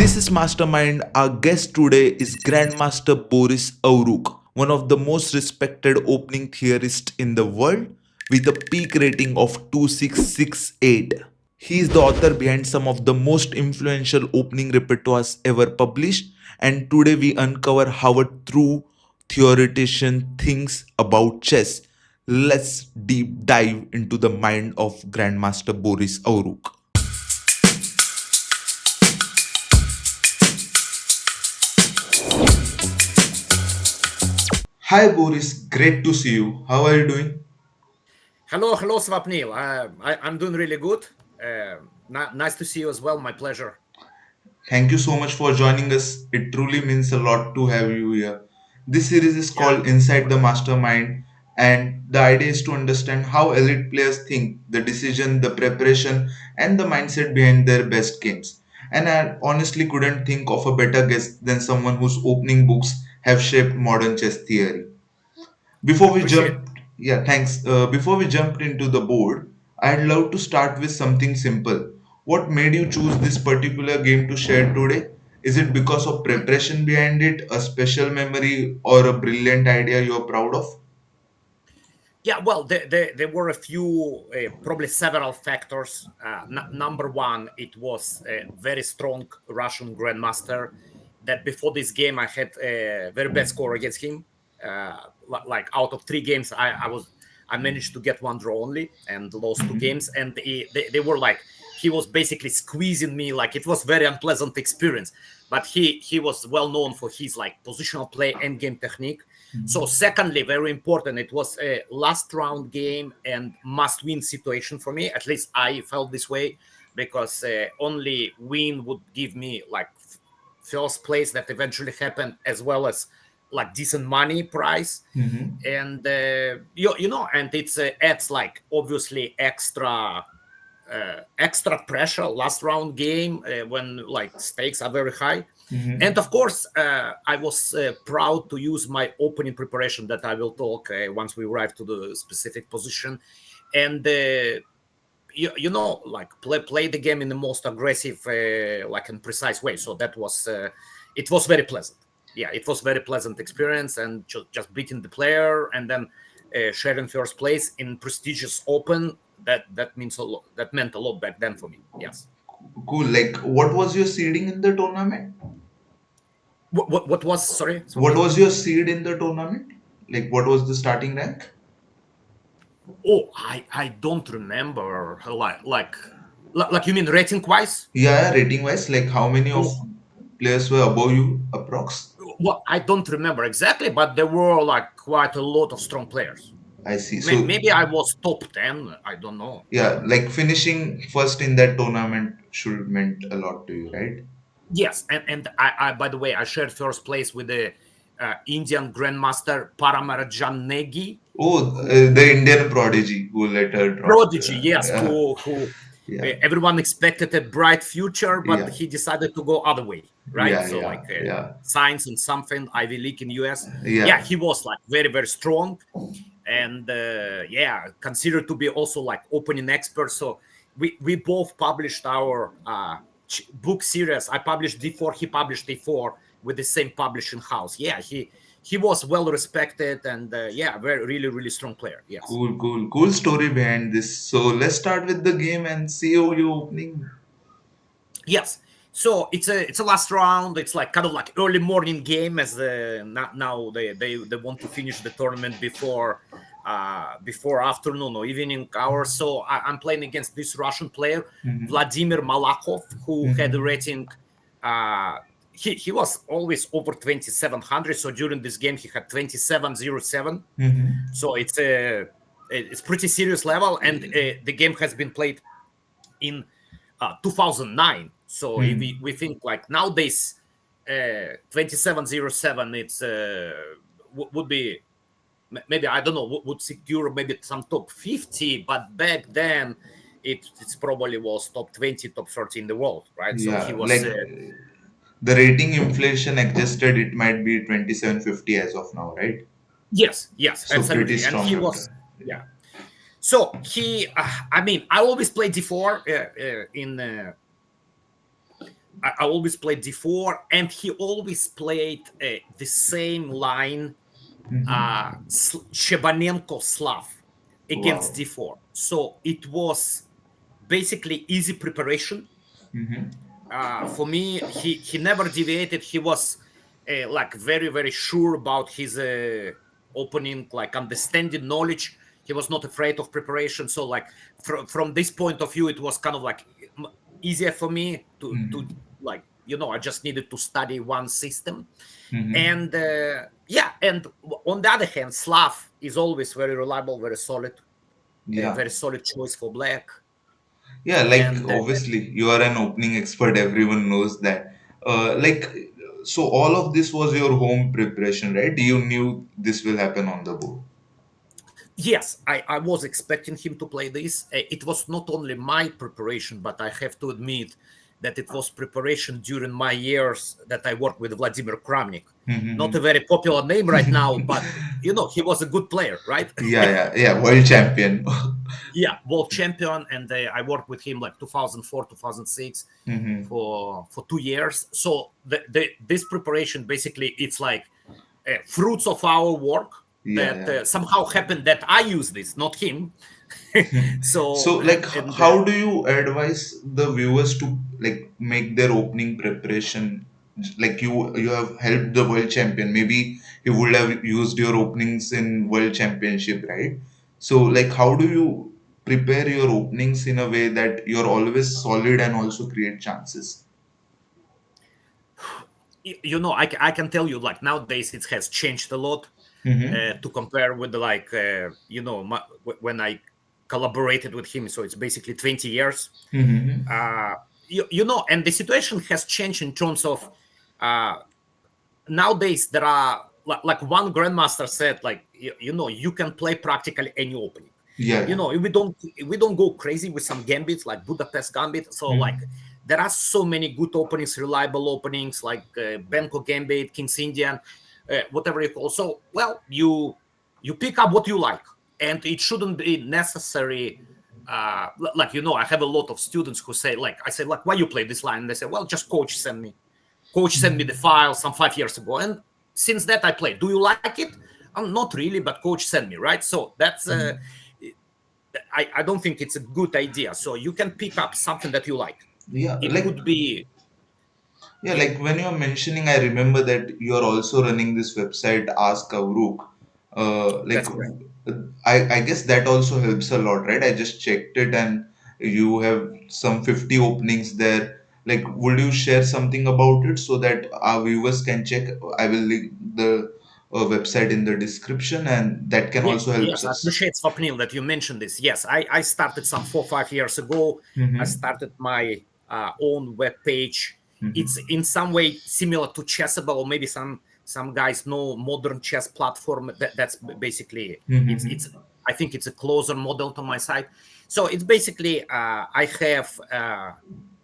This is Mastermind. Our guest today is Grandmaster Boris Avrukh, one of the most respected opening theorists in the world, with a peak rating of 2668. He is the author behind some of the most influential opening repertoires ever published, and today we uncover how a true theoretician thinks about chess. Let's deep dive into the mind of Grandmaster Boris Avrukh. Hi Boris, great to see you. How are you doing? Hello, Swapnil. I'm doing really good. Nice to see you as well. My pleasure. Thank you so much for joining us. It truly means a lot to have you here. This series is Yeah, called Inside the Mastermind, and the idea is to understand how elite players think, the decision, the preparation, and the mindset behind their best games. And I honestly couldn't think of a better guest than someone whose opening books have shaped modern chess theory. Before we appreciate. jump, yeah, thanks. Before we jump into the board, I'd love to start with something simple. What made you choose this particular game to share today? Is it because of preparation behind it, a special memory, or a brilliant idea you're proud of? Yeah, well, there were a few, probably several factors. Number one, it was a very strong Russian grandmaster. That before this game, I had a very bad score against him. Like out of three games, I managed to get one draw only and lost two games. And they were like he was basically squeezing me. Like it was very unpleasant experience. But he was well known for his like positional play and game technique. So, secondly, very important, it was a last round game and must win situation for me. At least I felt this way because only win would give me like first place that eventually happened, as well as like decent money price. Mm-hmm. And and it's adds like obviously extra pressure last round game when like stakes are very high. Mm-hmm. And of course, I was proud to use my opening preparation that I will talk once we arrive to the specific position. And like play the game in the most aggressive, like and precise way. So that was it was very pleasant. Yeah, it was very pleasant experience, and just beating the player and then sharing first place in prestigious open. That means a lot. That meant a lot back then for me. Yes. Cool. Like, what was your seeding in the tournament? What was, sorry, What Swapnil? was your seed in the tournament? Like, what was the starting rank? Oh, I don't remember. Like you mean rating wise? Yeah, rating wise, like how many of Oh, players were above you, approx? well, I don't remember exactly, but there were like quite a lot of strong players. I see. So Maybe I was top 10. I don't know. yeah, like finishing first in that tournament should meant a lot to you, right? Yes, and I by the way, I shared first place with the Indian Grandmaster Paramarajan Negi, Oh, who the Indian prodigy who later dropped. prodigy, yes, who Yeah, everyone expected a bright future, but yeah, he decided to go other way, right? yeah, So yeah, like yeah, science and something Ivy League in US. Yeah, yeah. he was like very strong, and yeah, considered to be also like opening expert. So we both published our book series. I published D4, he published D4 with the same publishing house. Yeah, he was well respected and yeah, very really strong player. Yes. Cool story behind this. So let's start with the game and see how you opening. Yes. So it's a last round. It's like kind of like early morning game as now they want to finish the tournament before afternoon or evening hours. So I'm playing against this Russian player Mm-hmm. Vladimir Malakov, who had a Mm-hmm. rating. Uh, he was always over 2700. So during this game he had 2707. Mm-hmm. So it's pretty serious level, and the game has been played in 2009. So if Mm-hmm. we think like nowadays, 2707, it's would be maybe I don't know would secure maybe some top 50, but back then it's probably was top 20, top 30 in the world, right? So he Yeah, was like the rating inflation adjusted, it might be 2750 as of now, right? yes, So pretty absolutely, and strong he return. was, yeah. So I mean, I always play D4 in I always played d4, and he always played the same line, Shebanenko Slav against Wow. d4. So it was basically easy preparation. For me, he never deviated. He was like very very sure about his opening, like understanding knowledge. He was not afraid of preparation. So like from this point of view, it was kind of like easier for me to like, I just needed to study one system. And yeah, and on the other hand, Slav is always very reliable, very solid, a Yeah. very solid choice for black. Yeah, like And obviously you are an opening expert, everyone knows that. Like, so all of this was your home preparation, right? You knew this will happen on the board. yes, I was expecting him to play this. It was not only my preparation, but I have to admit that it was preparation during my years that I worked with Vladimir Kramnik. Not a very popular name right now, but he was a good player, right? Yeah, yeah, yeah, world champion. Yeah, world champion, and I worked with him like 2004, 2006 for 2 years. So this preparation basically it's like fruits of our work Yeah, that yeah. somehow happened that I use this, not him. So, So like, and how do you advise the viewers to like make their opening preparation? Like, you have helped the world champion. Maybe he would have used your openings in world championship, right? So, like, how do you prepare your openings in a way that you're always solid and also create chances? I can tell you like nowadays it has changed a lot Mm-hmm. to compare with like when I collaborated with him. So it's basically 20 years. Mm-hmm. And the situation has changed in terms of uh, nowadays there are like one grandmaster said, like you can play practically any opening. Yeah, yeah. We don't go crazy with some gambits like Budapest gambit. So like Mm-hmm. there are so many good openings, reliable openings like Benko gambit, King's Indian, whatever you call. So well, you pick up what you like, and it shouldn't be necessary. I have a lot of students who say, like, I say, like, why you play this line? And they say, well, just coach sent me the file some 5 years ago, and since that I play. Do you like it? Not really, but coach sent me, right? So that's I don't think it's a good idea. So you can pick up something that you like. Yeah, It like, could be, yeah, yeah, like when you're mentioning, I remember that you're also running this website, Ask Avrukh. Like, that's correct. I guess that also helps a lot, right? I just checked it and you have some 50 openings there. Like, would you share something about it so that our viewers can check? I will link the website in the description and that can Yeah, also help yes, I us. appreciate Swapnil that you mentioned this. Yes, I started some 4 or 5 years ago. I Mm-hmm. started my own web page. It's Mm-hmm. in some way similar to Chessable, or maybe some guys know modern chess platform. That's basically it's. Mm-hmm. I think it's a closer model to my site. So it's basically I have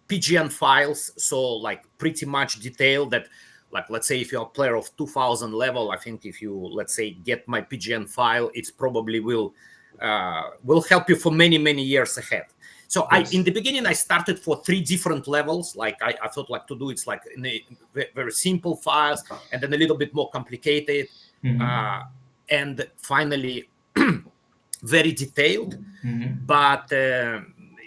PGN files, so like pretty much detailed that, like, let's say if you're a player of 2000 level, I think if you, let's say, get my PGN file, it's probably will help you for many many years ahead. So in Yes. the beginning I started for 3 different levels. Like I thought like to do it's like in a very simple files, and then a little bit more complicated, Mm-hmm. uh, and finally very detailed. Mm-hmm. But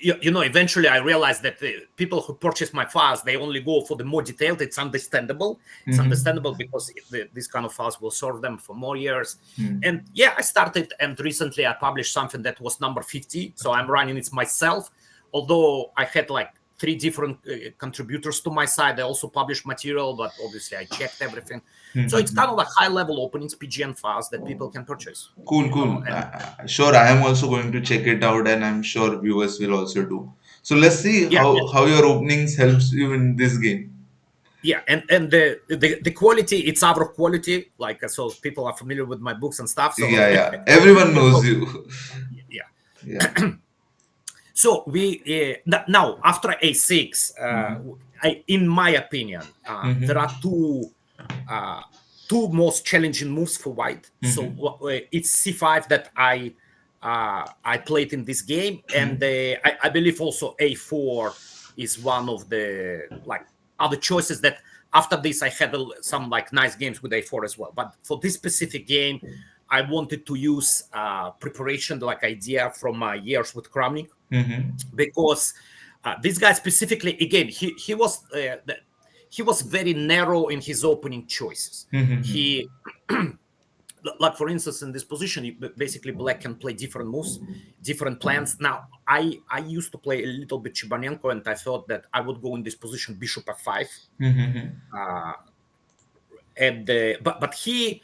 eventually I realized that the people who purchase my files, they only go for the more detailed. It's understandable. It's Mm-hmm. understandable because these kind of files will serve them for more years. Mm-hmm. And yeah, I started, and recently I published something that was number 50. So I'm running it myself, although I had like 3 different contributors to my site. They also published material, but obviously I checked everything. So it's kind of like high level openings, PGN files that people can purchase. Cool, cool. And Sure, I am also going to check it out, and I'm sure viewers will also do. So let's see yeah, how your openings helps you in this game. yeah, and the quality, it's our quality, like, so people are familiar with my books and stuff. So Yeah, yeah. Everyone knows so you. yeah, Yeah. so we now after a6, in my opinion, there Mm-hmm. are uh, two most challenging moves for white. So Mm-hmm. it's c5 that I played in this game, and I believe also a4 is one of the, like, other choices that after this I had some like nice games with a4 as well. But for this specific game, I wanted to use preparation like idea from my years with Kramnik, because this guy specifically, again, he was very narrow in his opening choices. He like for instance in this position, basically black can play different moves, different plans. Now I used to play a little bit Chibanenko, and I thought that I would go in this position bishop f5, and but he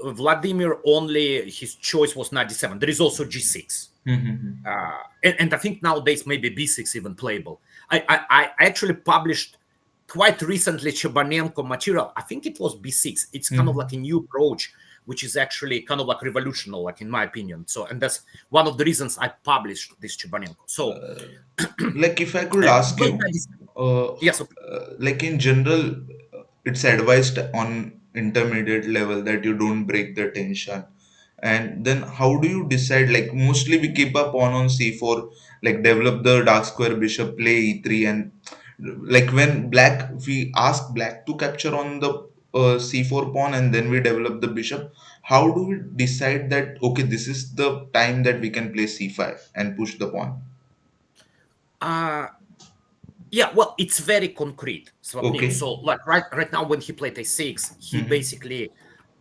Vladimir, only his choice was knight d7. There is also g6, and I think nowadays maybe b6 even playable. I actually published quite recently Chebanenko material. I think it was b6. It's kind of like a new approach, which is actually kind of like revolutionary, like in my opinion. So, and that's one of the reasons I published this Chebanenko. So, Like if I could ask you, yes, like in general, it's advised on intermediate level that you don't break the tension. And then how do you decide? Like mostly we keep a pawn on c4, like develop the dark square bishop, play e3, and like when black, we ask black to capture on the c4 pawn, and then we develop the bishop. How do we decide that okay, this is the time that we can play c5 and push the pawn? yeah, well, it's very concrete, Swapnil. Okay. So, like right now, when he played a6, he basically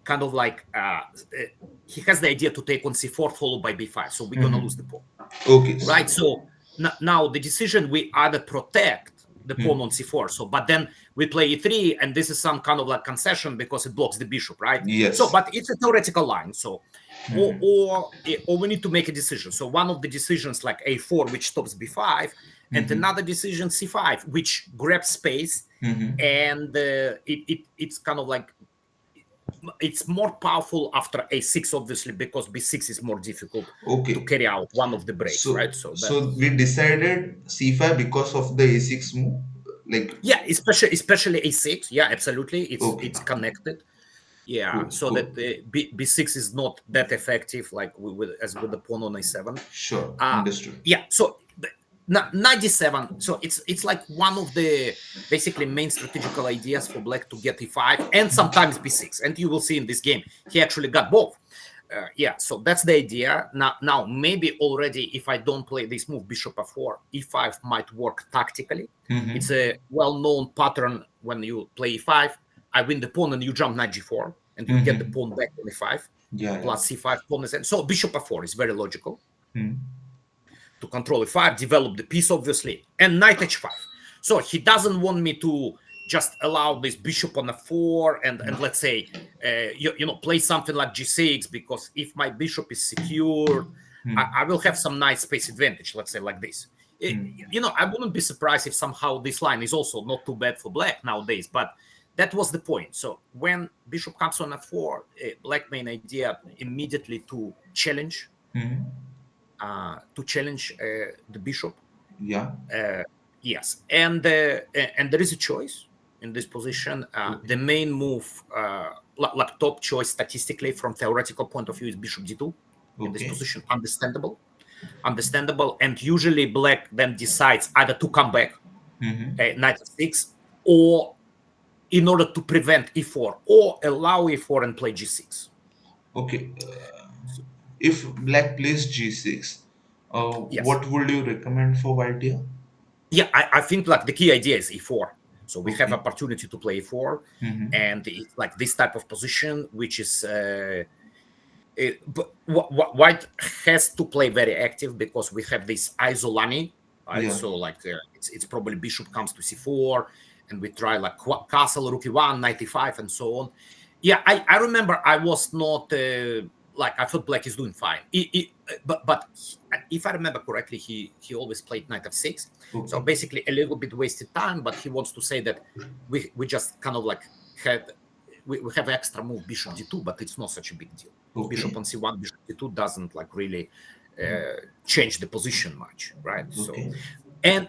kind of like he has the idea to take on c4 followed by b5. So we're gonna lose the pawn, Okay. right? So now the decision, we either protect the pawn on c4. So, but then we play e3, and this is some kind of like concession because it blocks the bishop, right? Yes. So, but it's a theoretical line. So, or we need to make a decision. So one of the decisions like a4, which stops b5, and another decision c5, which grabs space, and it's kind of like it's more powerful after a6, obviously, because b6 is more difficult to carry out one of the breaks, right? So we decided c5 because of the a6 move, like yeah, especially a6. Yeah, absolutely, it's okay. connected. Yeah, Cool, so cool. that b6 is not that effective, like as with the pawn on a7. Sure, understood. Yeah, so knight d7. So it's like one of the basically main strategical ideas for black to get e5 and sometimes b6. And you will see in this game he actually got both. Yeah, so that's the idea. Now maybe already if I don't play this move bishop f4, e5 might work tactically. It's a well-known pattern. When you play e5, I win the pawn and you jump knight g4, and you get the pawn back on e5. Yeah, Plus c5 pawn is, so bishop f4 is very logical yeah. to control e5, develop the piece, obviously, and knight h5. So he doesn't want me to just allow this bishop on f4 and let's say, play something like g6, because if my bishop is secured, I will have some nice space advantage, let's say like this. I wouldn't be surprised if somehow this line is also not too bad for black nowadays, but that was the point. So when bishop comes on f4, black main idea immediately to challenge the bishop. Yeah. Yes, and there is a choice in this position. The main move, like top choice statistically from theoretical point of view, is bishop d2 in this position. Understandable, and usually black then decides either to come back, knight f6, or in order to prevent e4, or allow e4 and play g6. Okay. If black plays g6, Yes. what would you recommend for white here? Yeah, I think like the key idea is e4. So we have opportunity to play e4, and it's like this type of position, which is but white has to play very active because we have this isolani, right? Yeah. So like it's probably bishop comes to c4, and we try like castle, rook e1, knight e5, and so on. Yeah, I remember I was not I thought black is doing fine. But if I remember correctly, he always played knight f6. So basically a little bit wasted time, but he wants to say that we just kind of like we have extra move bishop d2, but it's not such a big deal. Bishop on c1, bishop d2 doesn't like really change the position much, right? So and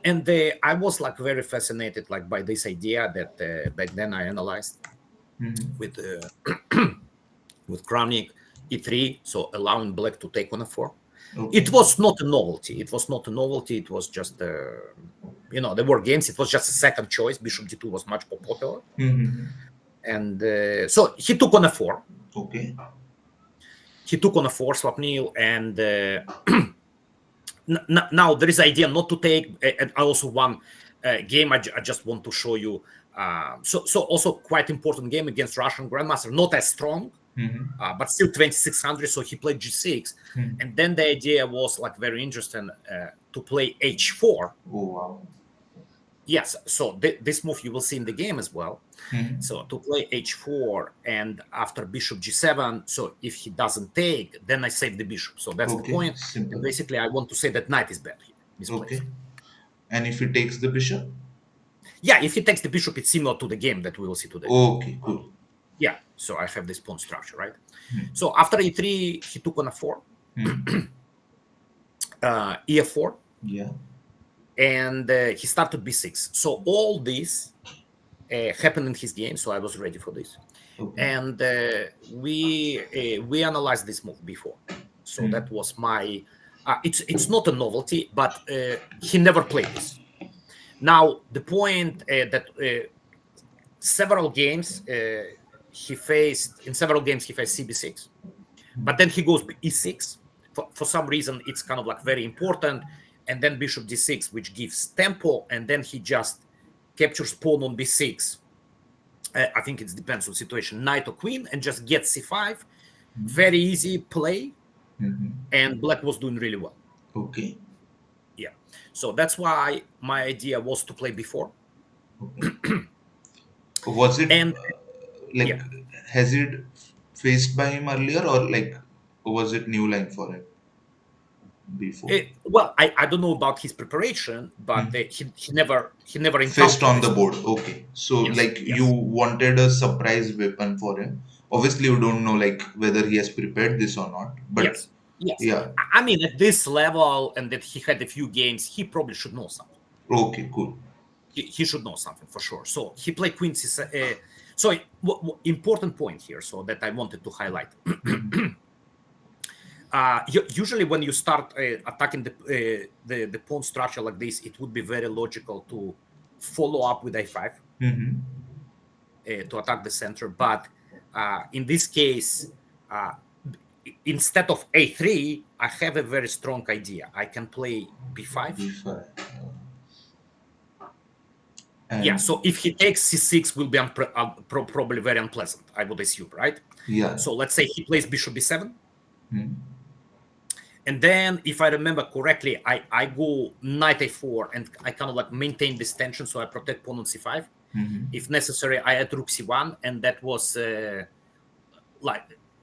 I was like very fascinated like by this idea that back then I analyzed with with Kramnik, e3, so allowing black to take on f4. It was not a novelty. It was just There were games. It was just a second choice. Bishop d2 was much more popular, and so he took on a4. Okay. He took on a4 Swapnil, and now there is idea not to take. And also one game I just want to show you. So also quite important game against Russian grandmaster, not as strong, but still 2600. So he played g6, and then the idea was like very interesting to play h4. Oh wow. Yes, so this move you will see in the game as well. So to play h4, and after bishop g7, so if he doesn't take, then I save the bishop. So that's the point. Simple. And basically, I want to say that knight is bad here. Misplaced. Okay. And if he takes the bishop? Yeah, if he takes the bishop, it's similar to the game that we will see today. Okay, cool. Yeah, so I have this pawn structure, right? So after e3, he took on a4, e4. Yeah. And he started b6. So all this happened in his game, so I was ready for this. Okay. And we analyzed this move before, so that was my. It's not a novelty, but he never played this. Now the point that several games he faced cb6, but then he goes e6. For some reason, it's kind of like very important. And then bishop d6, which gives tempo, and then he just captures pawn on b6. I think it depends on situation, knight or queen, and just gets c5. Very easy play, and black was doing really well. Okay. Yeah. So that's why my idea was to play before. Okay. Was it has it faced by him earlier, or was it new line for him? Before? Well, I don't know about his preparation, but he never faced on the board. Okay, so yes. You wanted a surprise weapon for him. Obviously, you don't know whether he has prepared this or not. But yes. Yeah, I mean, at this level, and that he had a few games, he probably should know something. Okay, cool. He should know something for sure. So he played queen c7. So important point here, so that I wanted to highlight. Usually when you start attacking the pawn structure like this, it would be very logical to follow up with a5 to attack the center. But in this case, instead of a3, I have a very strong idea. I can play b5. Yeah, so if he takes c6, will be probably very unpleasant, I would assume, right? Yeah. So let's say he plays bishop b7. And then, if I remember correctly, I go knight a4, and I kind of maintain this tension, so I protect pawn on c5. If necessary, I add rook c1, and that was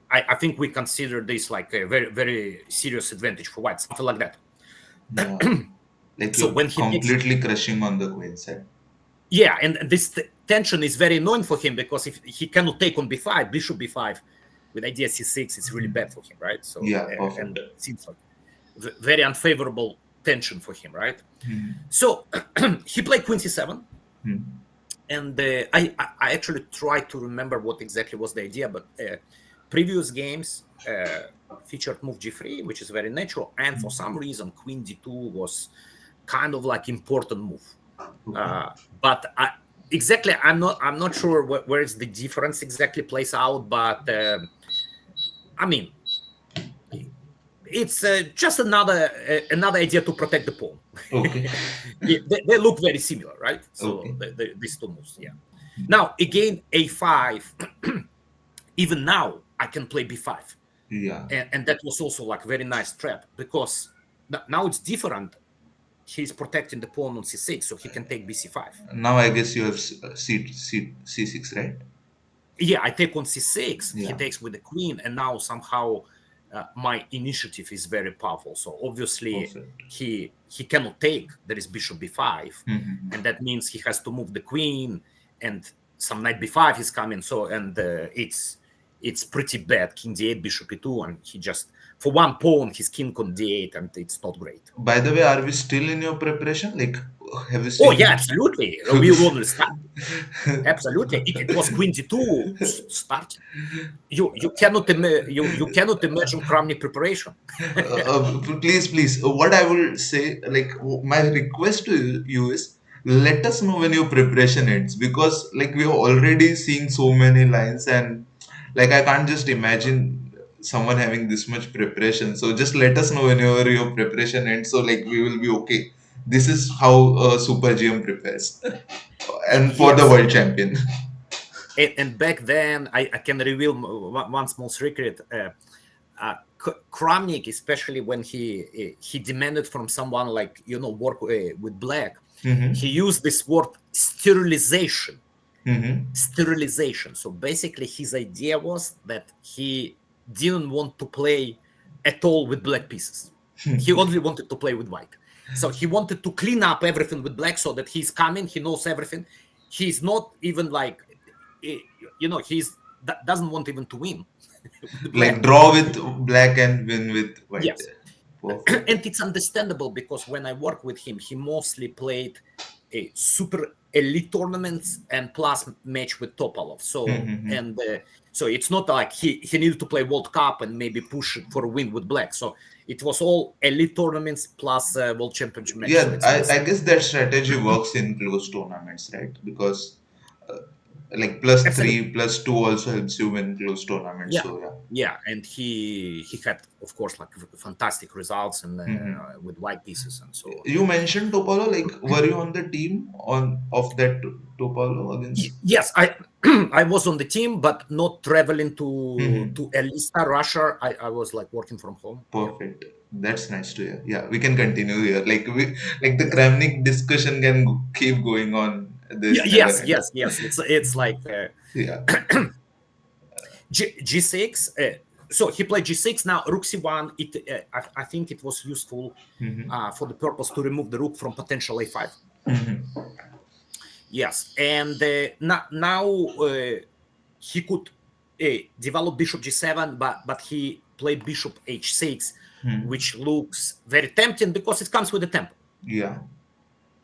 I think we consider this a very, very serious advantage for white, something like that. Yeah. So when he completely crushing on the queen side. Yeah, and this tension is very annoying for him, because if he cannot take on b5, bishop b5, with idea c6, it's really bad for him, right? So yeah, and it seems like very unfavorable tension for him, right? So he played queen c7, and I actually tried to remember what exactly was the idea, but previous games featured move g3, which is very natural, and for some reason queen d2 was kind of important move. But I'm not sure where is the difference exactly plays out, but I mean, it's just another idea to protect the pawn. Okay. They look very similar, right? So these two moves, yeah. Now again, a5. Even now, I can play b5. Yeah. And that was also very nice trap, because now it's different. He's protecting the pawn on c6, so he can take bc5. Now I guess you have c6, right? Yeah, I take on c6. Yeah. He takes with the queen, and now somehow my initiative is very powerful. So obviously he cannot take. There is bishop b5, and that means he has to move the queen, and some knight b5 is coming. So it's pretty bad. King d8, bishop e2, and he just, for one pawn, he's king on d8, and it's not great. By the way, are we still in your preparation? Have you seen? Oh yeah, absolutely. We will start. Absolutely, it was queen d2 start. You cannot imagine Kramnik preparation. Please. What I will say, my request to you is, Let us know when your preparation ends, because like we are already seeing so many lines, and like I can't just imagine someone having this much preparation. So just let us know whenever your preparation ends, so like we will be okay. This is how Super GM prepares, and for the Yes, world champion. and back then I can reveal one small secret. Kramnik, especially when he demanded from someone like work with black, he Mm-hmm. used this word sterilization. Mm-hmm. Sterilization. So basically, his idea was that he didn't want to play at all with black pieces. He only wanted to play with white. So he wanted to clean up everything with black so that he's coming, he knows everything. He's not even like, he's doesn't want even to win with Like black. draw with black and win with white. Yes. Perfect. And it's understandable because when I work with him, he mostly played a super elite tournaments and plus match with Topalov. So Mm-hmm. and so it's not like he needed to play World Cup and maybe push it for a win with black. So it was all elite tournaments plus World Championship match. So Yeah, it's I understandable. guess that strategy works in close tournaments, right? Because uh, like plus Absolutely. three, plus two also helps you win close tournaments. Yeah. So yeah. Yeah, and he had, of course, like fantastic results and Hmm. with white pieces and so on. You mentioned Topalo. Like, were you on the team on of that Topalo against? Yes, I I was on the team, but not traveling Hmm. to Elista, Russia. I was like working from home. Yeah, Perfect. That's nice to hear. Yeah, we can continue here. Like we, like the yeah, Kramnik discussion can keep going on. yeah. This never Yes, end. yes, yes. It's like Yeah. G6. So he played G6. Now Rook C1. I think it was useful Hmm. for the purpose to remove the rook from potential A5. Hmm. Yes, and now he could develop bishop g7, but he played bishop h6, which looks very tempting because it comes with a tempo. Yeah.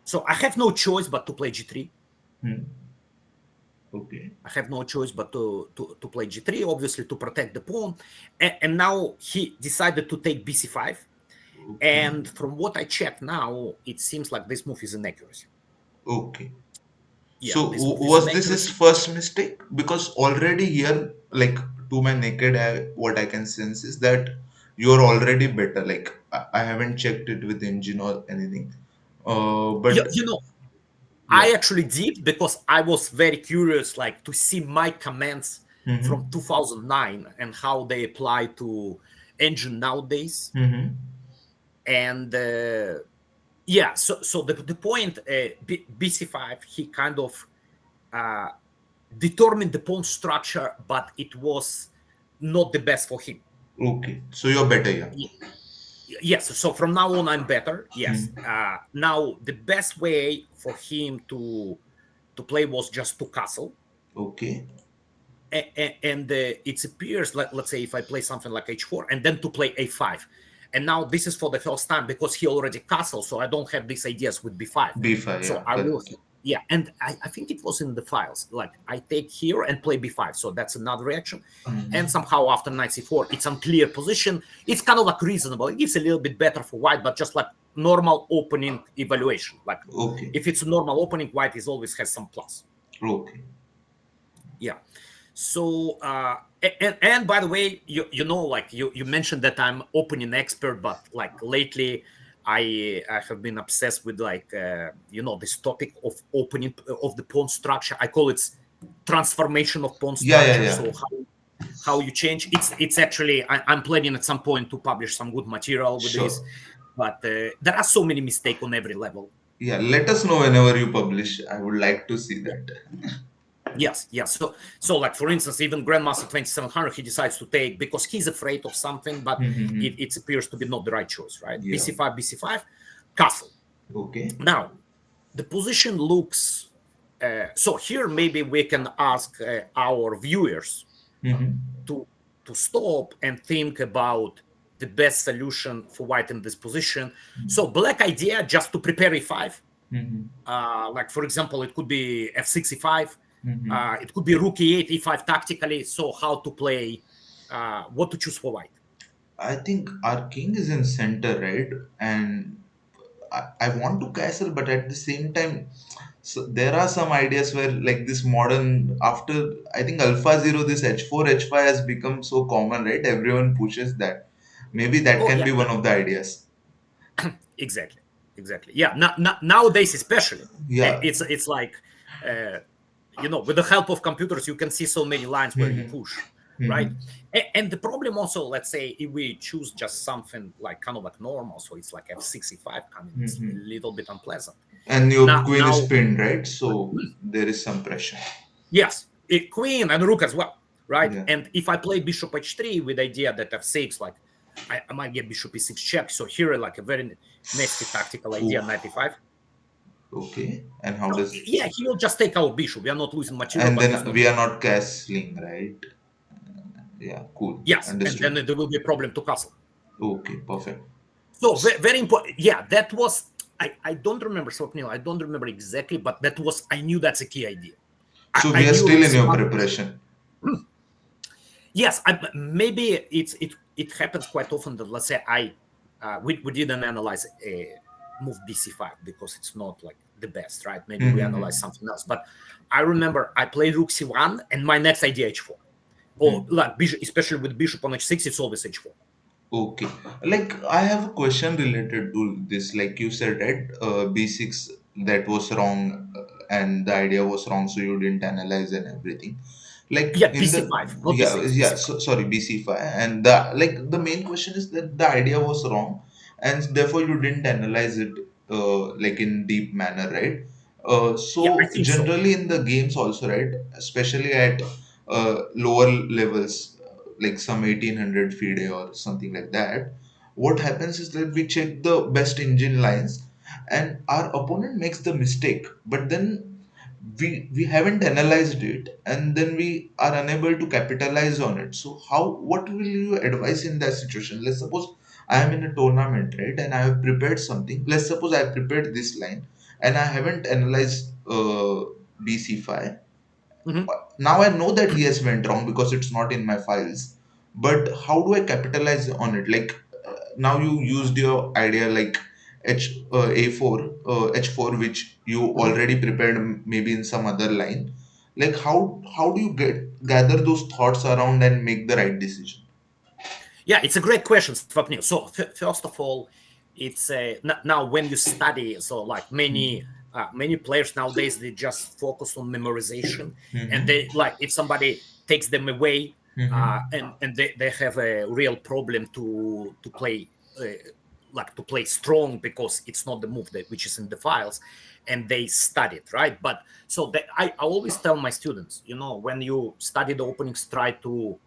So I have no choice but to play g3. Hmm. Okay. I have no choice but to play g3, obviously to protect the pawn. And now he decided to take bc5. Okay. And from what I check now, it seems like this move is an accuracy. Okay. Yeah, So this move is an was this his accuracy. first mistake? Because already here, like to my naked eye, what I can sense is that you're already better. Like I haven't checked it with engine or anything. Yeah, But yeah. I actually did because I was very curious, like to see my comments from Mm-hmm. 2009 and how they apply to engine nowadays. Mm-hmm. And yeah, so the point BC5 he kind of uh, determined the pawn structure, but it was not the best for him. Okay. So you're better, yeah. Yes, so from now on I'm better. Yes. Mm. Now the best way for him to play was just to castle. Okay. And it appears, let's say if I play something like h4 and then to play a5, and now this is for the first time because he already castled, so I don't have these ideas with b5. B5, So yeah, I will, correct. yeah, and I think it was in the files, like I take here and play b5, so that's another reaction. And Mm. somehow after knight c4 it's unclear position. It's kind of like reasonable, it gives a little bit better for white, but just like normal opening evaluation, like Okay. if it's a normal opening, white is always has some plus. Okay. Yeah. So and by the way, like you mentioned that I'm opening expert, but like lately I have been obsessed with like this topic of opening of the pawn structure. I call it transformation of pawn Yeah, yeah, structure. yeah. So how you change it's actually I'm planning at some point to publish some good material with this, Sure. but there are so many mistakes on every level. Yeah, let us know whenever you publish. I would like to see that. Yes, yes. So like for instance, even Grandmaster 2700, he decides to take because he's afraid of something, but it appears to be not the right choice, right? Yeah. BC5, BC5, castle. Okay. Now, the position looks. So here, maybe we can ask our viewers Mm-hmm. to stop and think about the best solution for white in this position. So black idea just to prepare e5. Mm-hmm. Like for example, it could be f6, e5. Mm-hmm. It could be rook e8, e5 tactically. So how to play, what to choose for white. I think our king is in center, right? And I want to castle, but at the same time, so there are some ideas where like this modern after I think Alpha Zero, this H4 H5 has become so common, right? Everyone pushes that. Maybe that Oh can yeah, be one of the ideas. exactly, exactly. Yeah, nowadays especially, Yeah. it's like, uh, with the help of computers, you can see so many lines where you Hmm. push, right? Hmm. And the problem also, let's say, if we choose just something like kind of like normal, so it's like F65 coming, it's a Hmm. little bit unpleasant. And your queen is Now, pinned, right? So there is some pressure. yes, queen and rook as well, right? Yeah. And if I play bishop h3 with the idea that f6, like I might get bishop e6 check. So here, like a very nasty tactical idea, Oof. 95. Okay. And how So does yeah, he will just take our bishop. We are not losing material, and but he's then not. we are not castling, right? Yeah, cool. Yes, and then Understood. there will be a problem to castle. Okay, perfect. So S- very important. Yeah, that was. I don't remember Swapnil. I don't remember exactly, but that was. I knew that's a key idea. So I we are knew still rook in your c1. preparation. Yes, maybe it happens quite often that, let's say, we didn't analyze a move bc5 because it's not like the best, right? Maybe we analyze Hmm. something else. But I remember I played rook c1 and my next idea h4, or Hmm. like bishop, especially with bishop on h6, it's always h4. Okay. Like I have a question related to this. Like you said, right? B6 that was wrong, and the idea was wrong, so you didn't analyze and everything. Like Yeah, in the bc5, not yeah b6, yeah bc5. so, sorry BC5, and the main question is that the idea was wrong, and therefore you didn't analyze it like in deep manner, right? Yeah, I So think so. generally in the games also, right? Especially at lower levels, like some 1800 FIDE or something like that, what happens is that we check the best engine lines and our opponent makes the mistake, but then we haven't analyzed it and then we are unable to capitalize on it. So how, what will you advise in that situation? Let's suppose I am in a tournament, right, and I have prepared something. Let's suppose I have prepared this line and I haven't analyzed BC5. Mhm. Now I know that he has went wrong because it's not in my files. But how do I capitalize on it? Like now you used your idea like A4 H4, which you Mhm. already prepared maybe in some other line. Like how do you gather those thoughts around and make the right decision? Yeah, it's a great question, Swapnil. So first of all, it's now when you study, so like many players nowadays, they just focus on memorization, and Mm-hmm. they like if somebody takes them away, Mm-hmm. and they have a real problem to play. To play strong because it's not the move that which is in the files, and they study it, right? But so I always tell my students, when you study the openings, try to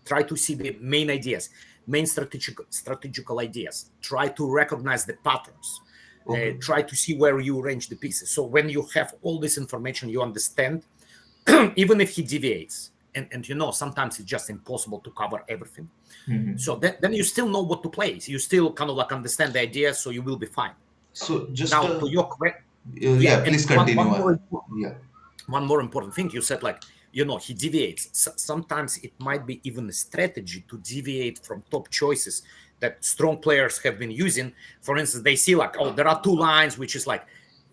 try to see the main ideas, main strategical ideas. Try to recognize the patterns. Okay. Try to see where you arrange the pieces. So when you have all this information, you understand, even if he deviates, and sometimes it's just impossible to cover everything. Mm-hmm. So then you still know what to play. You still kind of like understand the idea, so you will be fine. So just Now to your question, yeah, yeah, and please continue. Yeah. one more important thing you said, like, he deviates. Sometimes it might be even a strategy to deviate from top choices that strong players have been using. For instance, they see like, oh, there are two lines which is like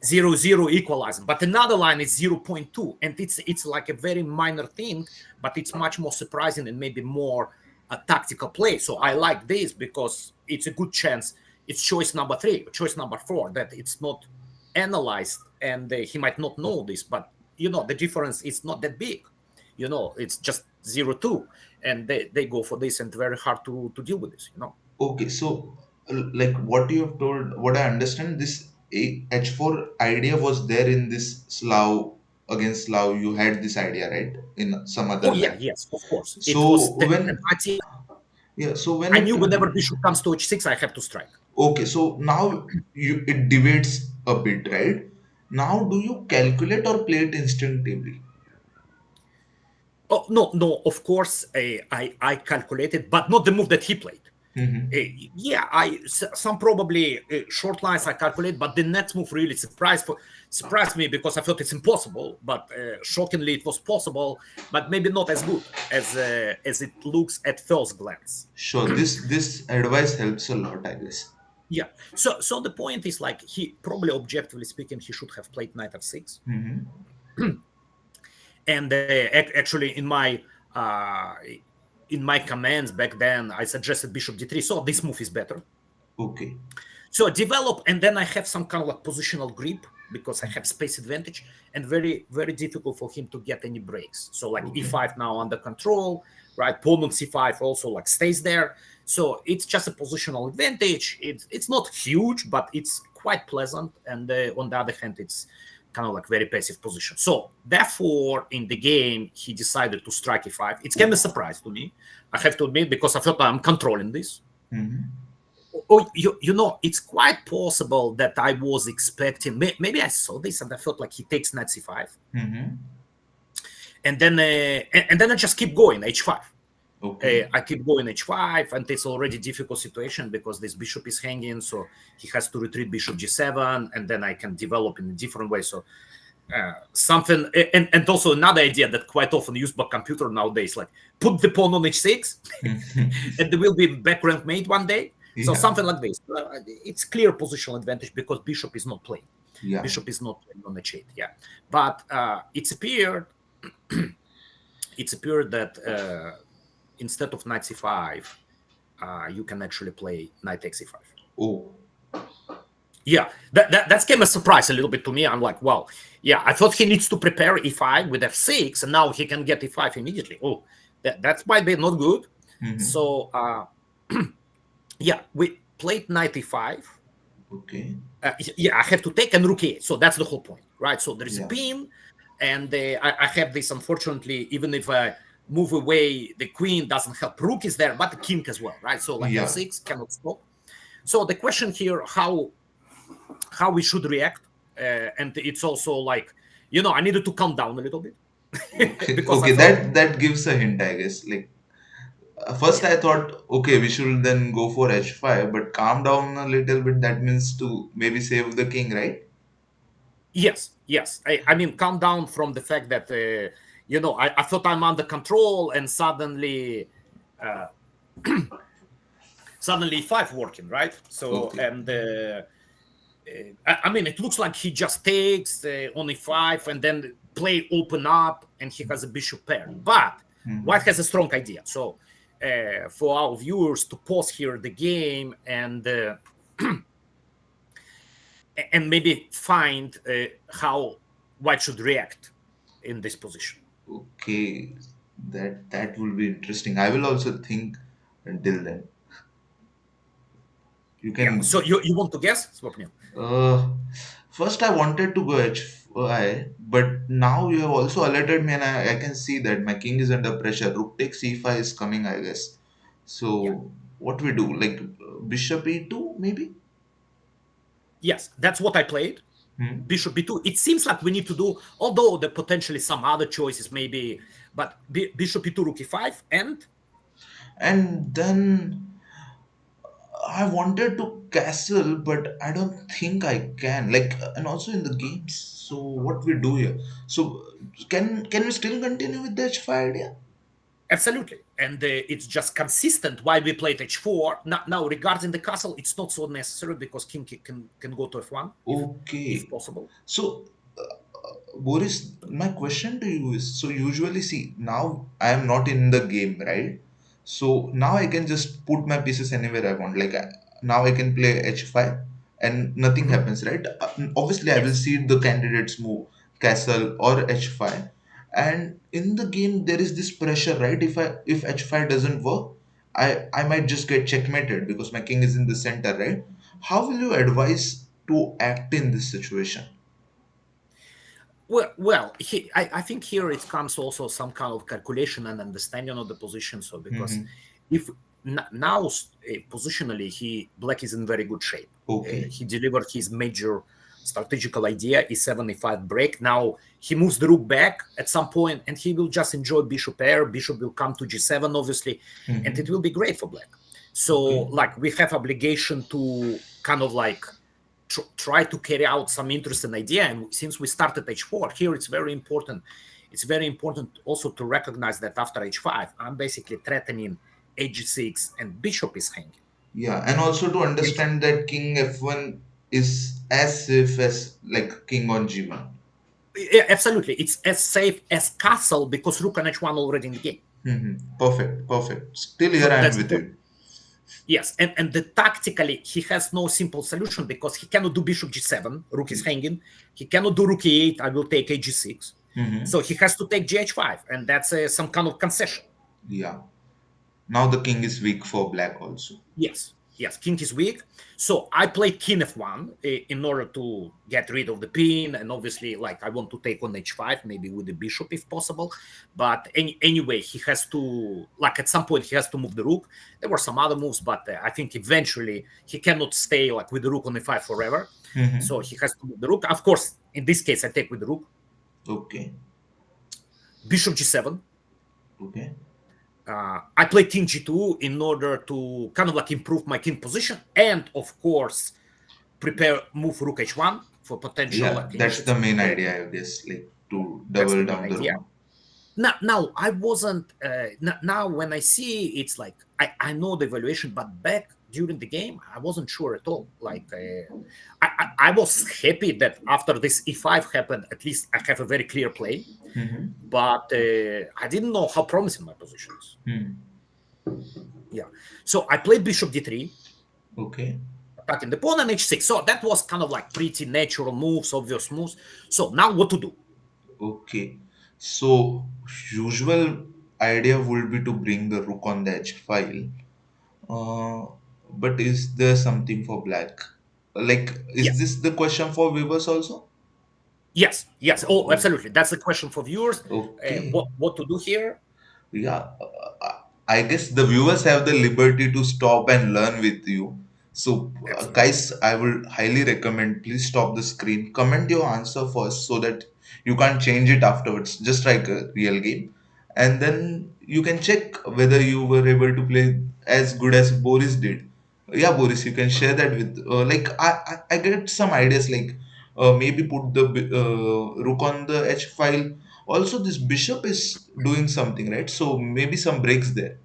0 0 equalizing, but another line is 0.2, and it's like a very minor thing, but it's much more surprising and maybe more a tactical play. So I like this because it's a good chance it's choice number three, choice number four, that it's not analyzed, and he might not know this, but the difference is not that big. It's just 0 2, and they go for this, and very hard to deal with this. Okay, so like what you have told, what I understand, this H4 idea was there in this Slav against Slav. You had this idea, right, in some other Oh yeah, line. yes, of course. It So was the when idea. yeah, so when I it knew whenever bishop comes to h6, I have to strike. okay, so now you it debates a bit, right? Now, do you calculate or play it instinctively? Oh no, no, of course, I calculated, but not the move that he played. Hmm. Yeah, some probably short lines I calculate, but the next move really surprised me because I thought it's impossible. But shockingly, it was possible, but maybe not as good as it looks at first glance. Sure, this advice helps a lot, I guess. Yeah. So the point is like he probably, objectively speaking, he should have played knight f6. And actually, in my commands back then, I suggested bishop d3. So this move is better. Okay. So develop, and then I have some kind of like positional grip because I have space advantage, and very, very difficult for him to get any breaks. So like Okay. e5 now under control, right? Pawn on c5 also like stays there. So it's just a positional advantage. It's not huge, but it's quite pleasant. And on the other hand, it's kind of like very passive position. So therefore, in the game, he decided to strike e5. It came as a surprise to me, I have to admit, because I thought I'm controlling this. Oh, it's quite possible that I was expecting. Maybe I saw this and I felt like he takes knight c5, and then I just keep going h5. Okay. I keep going h5, and it's already difficult situation because this bishop is hanging, so he has to retreat bishop g7, and then I can develop in a different way. So something, and also another idea that quite often used by computer nowadays, like put the pawn on h6, and there will be back rank mate one day. So Yeah. something like this. It's clear positional advantage because bishop is not playing. Yeah. Bishop is not playing on h8. Yeah, but it's appeared that instead of knight c5, you can actually play knight takes e5. Oh. Yeah, that came as a surprise a little bit to me. I'm like, well, yeah, I thought he needs to prepare e5 with f6, and now he can get e5 immediately. Oh, that might be not good. So, yeah, we played knight e5. Okay. Yeah, I have to take and rook e8. So that's the whole point, right? So there's Yeah. a pin, and I have this, unfortunately, even if I move away, the queen doesn't help. Rook is there, but the king as well, right? So like Yeah. f6 cannot stop. So the question here, how we should react, and it's also like, I needed to calm down a little bit. Because Okay, I thought, that gives a hint, I guess. Like first, yeah, I thought, okay, we should then go for h5, but calm down a little bit. That means to maybe save the king, right? yes. I mean, calm down from the fact that I thought I'm under control, and suddenly five working, right? So, Okay. and I mean, it looks like he just takes only five, and then play open up, and he has a bishop pair. But White has a strong idea. So for our viewers to pause here the game and maybe find how White should react in this position. Okay, that will be interesting. I will also think until then. You Yeah. So can. you want to guess, Swapnil? Uh, First, I wanted to go h5, but now you have also alerted me, and I can see that my king is under pressure. Rook takes c5 is coming, I guess. Yeah. So, what we do? Like bishop e2, maybe? Yes, that's what I played. Hmm. Bishop b2. It seems like we need to do, although there potentially some other choices maybe, but bishop e2, rook e5, and And then I wanted to castle, but I don't think I can. Like, and also in the games. So, what we do here? So, can we still continue with the h5 idea? absolutely. And it's just consistent why we played h4. Now, regarding the castle, it's not so necessary because king can go to f1 if Okay. possible. So, Boris, my question to you is, so usually see, now I am not in the game, right? So now I can just put my pieces anywhere I want. Like now I can play h5 and nothing Mhm. happens, right? Obviously, I will Yes. see the candidates move castle or h5. And in the game, there is this pressure, right? If h5 doesn't work, I might just get checkmated because my king is in the center, right? How will you advise to act in this situation? I think here it comes also some kind of calculation and understanding of the position. So because if now positionally black is in very good shape. Okay. He delivered his major strategical idea e7 e5 break. Now he moves the rook back at some point, and he will just enjoy bishop pair. Bishop will come to g7, obviously, and it will be great for black. So Okay. like we have obligation to kind of like try to carry out some interesting idea. And since we started h4, here it's very important. It's very important also to recognize that after h5, I'm basically threatening h6, and bishop is hanging. Yeah, and also to Which understand that king f1 is as safe as like king on g1. yeah, absolutely, it's as safe as castle because rook on h1 already in the game. Perfect, perfect. Still here So I am that's the with point. you. Yes, and the tactically he has no simple solution because he cannot do bishop g7, rook is hanging. He cannot do rook e8. I will take a g6. So he has to take gh5, and that's some kind of concession. Yeah. Now the king is weak for black also. Yes, yes, king is weak. So I played king f1 in order to get rid of the pin, and obviously, like I want to take on h5, maybe with the bishop if possible. But anyway, he has to, like at some point, he has to move the rook. There were some other moves, but I think eventually he cannot stay like with the rook on e5 forever. So he has to move the rook. Of course, in this case, I take with the rook, Okay. bishop g7. Okay. I play king g2 in order to kind of like improve my king position, and of course prepare move rook h1 for potential Yeah, like that's initiative. the main idea, I guess, like to That's the double main down the idea. rook. Now I wasn't. Now when I see it's like I know the evaluation, but back during the game I wasn't sure at all. Like I was happy that after this e5 happened, at least I have a very clear play. But I didn't know how promising my position is. Yeah. So I played bishop d3, Okay. attacking the pawn, and h6. So that was kind of like pretty natural moves, obvious moves. So now what to do? Okay. So usual idea would be to bring the rook on the H file. Uh, but is there something for black? Like, Yeah. is this the question for viewers also? Yes. Yes. Oh, Oh, absolutely. That's the question for viewers. okay. What to do here? Yeah, I guess the viewers have the liberty to stop and learn with you. So, Absolutely. guys, I will highly recommend please stop the screen, comment your answer first so that you can't change it afterwards, just like a real game. And then you can check whether you were able to play as good as Boris did. Yeah, Boris, you can share that with, I get some ideas like maybe put the rook on the H file. Also, this bishop is doing something, right? So maybe some breaks there.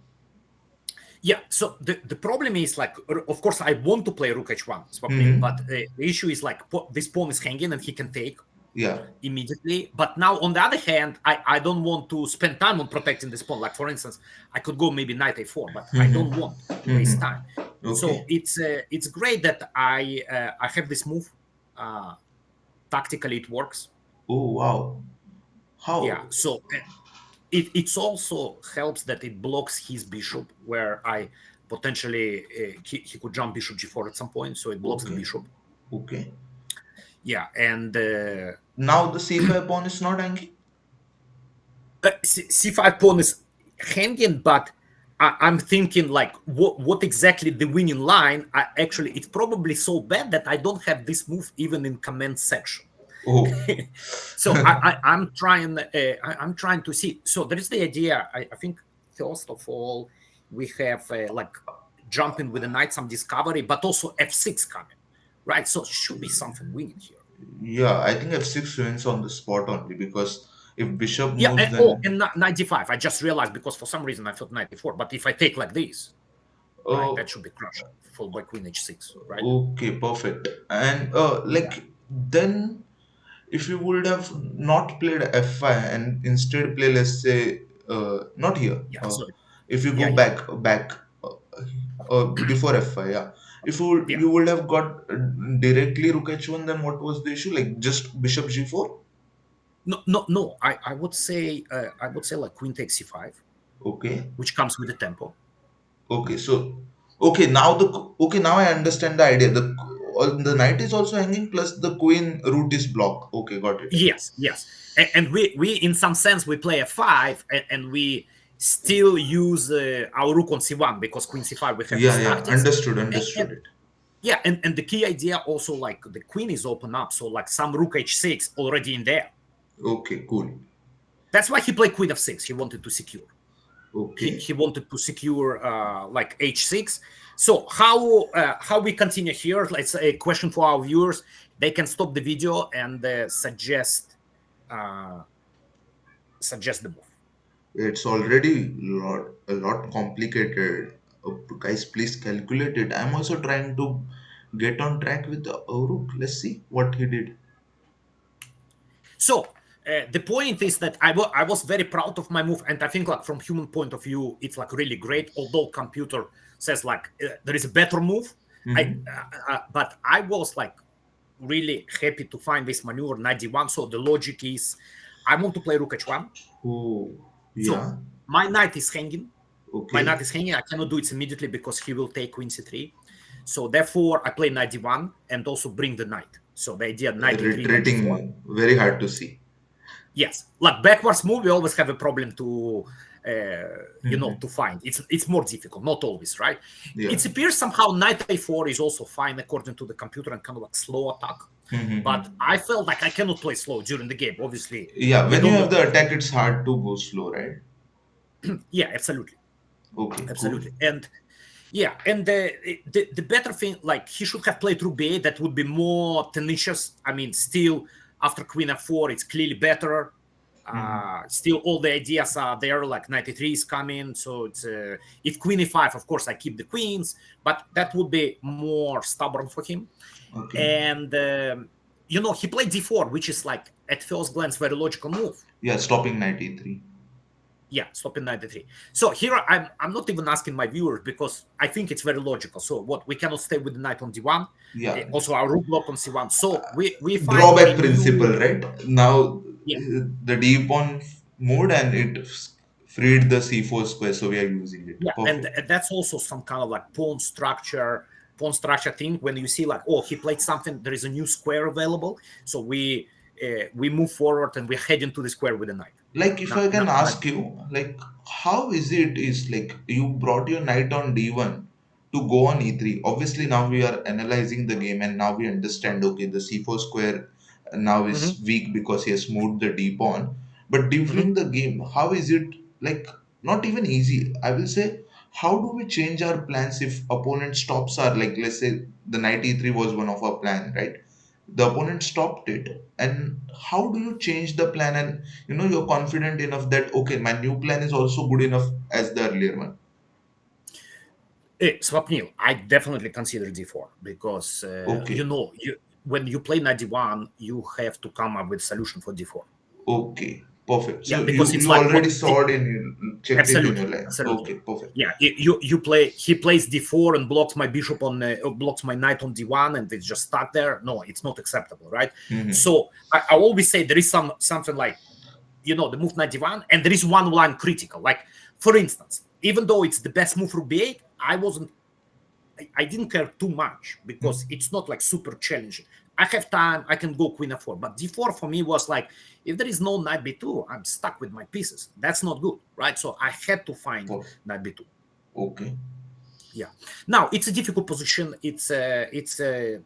Yeah. So the problem is like, of course, I want to play rook h1 swap mate, but Mm-hmm. the issue is like this pawn is hanging and he can take Yeah. immediately. But now, on the other hand, I don't want to spend time on protecting this pawn. Like for instance, I could go maybe knight a4, but I don't want to waste time. So Okay. it's great that I have this move. Uh, Tactically, it works. Oh wow. Yeah. How? So it's also helps that it blocks his bishop, where I potentially he could jump bishop g4 at some point. So it blocks the Okay. bishop. Okay. Yeah, and Now the c5 pawn is not hanging. C5 pawn is hanging, but I'm thinking like what exactly the winning line. Actually, it's probably so bad that I don't have this move even in comment section. Oh. So I'm trying. I'm trying to see. So there is the idea. I think first of all we have like jumping with the knight some discovery, but also f6 coming, right? So should be something winning here. Yeah, I think f6 wins on the spot only because if bishop Yeah. moves, Oh, then and 95. I just realized because for some reason I thought 94. But if I take like this, right, that oh, should be crushed. Followed by queen h6, right? okay, perfect. And Yeah. like then if you would have not played f5 and instead play, let's say, not here, Yeah. So if you yeah, go yeah, back before f5, yeah, if yeah. you would have got directly rook h1, then what was the issue, like just bishop g4? No, no, no. I would say like queen takes c5, Okay. which comes with the tempo. Okay, so okay, now okay, now I understand the idea. The knight is also hanging plus the queen root is blocked. Okay, got it. Yes, yes. And we in some sense we play a5, and we still use our rook on c1 because queen c5 we have Yeah, these yeah, tactics. understood And it. yeah, and the key idea also like the queen is open up, so like some rook h6 already in there. Okay, cool. That's why he played queen f6. He wanted to secure. Okay. He wanted to secure like h6. So how we continue here? Let's a question for our viewers. They can stop the video and uh, suggest the move. It's already a lot complicated. Guys, please calculate it. I'm also trying to get on track with the Avrukh. Let's see what he did. So the point is that I was very proud of my move, and I think like from human point of view, it's like really great. Although computer says like there is a better move, Mm-hmm. but I was like really happy to find this maneuver knight d1. So the logic is, I want to play rook h1. Oh, So yeah. my knight is hanging. My Okay. knight is hanging. I cannot do it immediately because he will take queen c3. So therefore, I play knight d1 and also bring the knight. So the idea knight e3, knight Retreating d4. move. Very hard to see. Yes, like backwards move, we always have a problem to, Mm-hmm. to find. It's more difficult, not always, right? Yeah. It appears somehow knight a4 is also fine according to the computer and kind of like slow attack. Mm-hmm. But I felt like I cannot play slow during the game. Obviously, Yeah, we when you don't have know. the attack, it's hard to go slow, right? Yeah, absolutely, Okay, cool. absolutely, and yeah, and the better thing, like he should have played rook b8. That would be more tenacious. I mean, still after queen f4, it's clearly better. Mm-hmm. Still, all the ideas are there. Like 93 is coming, so it's if queen e5, of course, I keep the queens, but that would be more stubborn for him. Okay. And he played d4, which is like at first glance very logical move. Yeah, stopping knight e3. Yeah, stopping 93. So here I'm not even asking my viewers because I think it's very logical. So what, we cannot stay with the knight on d1. Yeah. Also our rook block on c1. So we find a Drawback principle, new, right? Now yeah, the d pawn moved and it freed the c4 square, so we are using it. yeah, and Perfect. that's also some kind of like pawn structure thing. When you see like, oh, he played something, there is a new square available, so we move forward and we head into the square with the knight. Like, if Not, I can not, not, ask you, like, how is it is like you brought your knight on d1 to go on e3. Obviously, now we are analyzing the game and now we understand, okay, the c4 square now is Mhm, weak because he has moved the d pawn. But mhm. during the game, how is it like not even easy? I will say, how do we change our plans if opponent stops our, like, let's say the knight e3 was one of our plan, right? The opponent stopped it, and how do you change the plan, and you're confident enough that okay, my new plan is also good enough as the earlier one. Swapnil, I definitely consider d4 because Okay. when you play knight d1, you have to come up with solution for d4. Okay, perfect. Yeah, So because you it's you like already saw it in checked it in absolutely, your lines. absolutely. Okay, perfect. Yeah, you play. He plays d4 and blocks my bishop on blocks my knight on d1, and it's just stuck there. No, it's not acceptable, right? Mm-hmm. So I always say there is something like the move knight d1, and there is one line critical. Like for instance, even though it's the best move rook b8, I didn't care too much because it's not like super challenging. I have time, I can go queen f4, but d4 for me was like, if there is no knight b2, I'm stuck with my pieces. That's not good, right? So I had to find Perfect. knight b2. Okay. Yeah. Now it's a difficult position. It's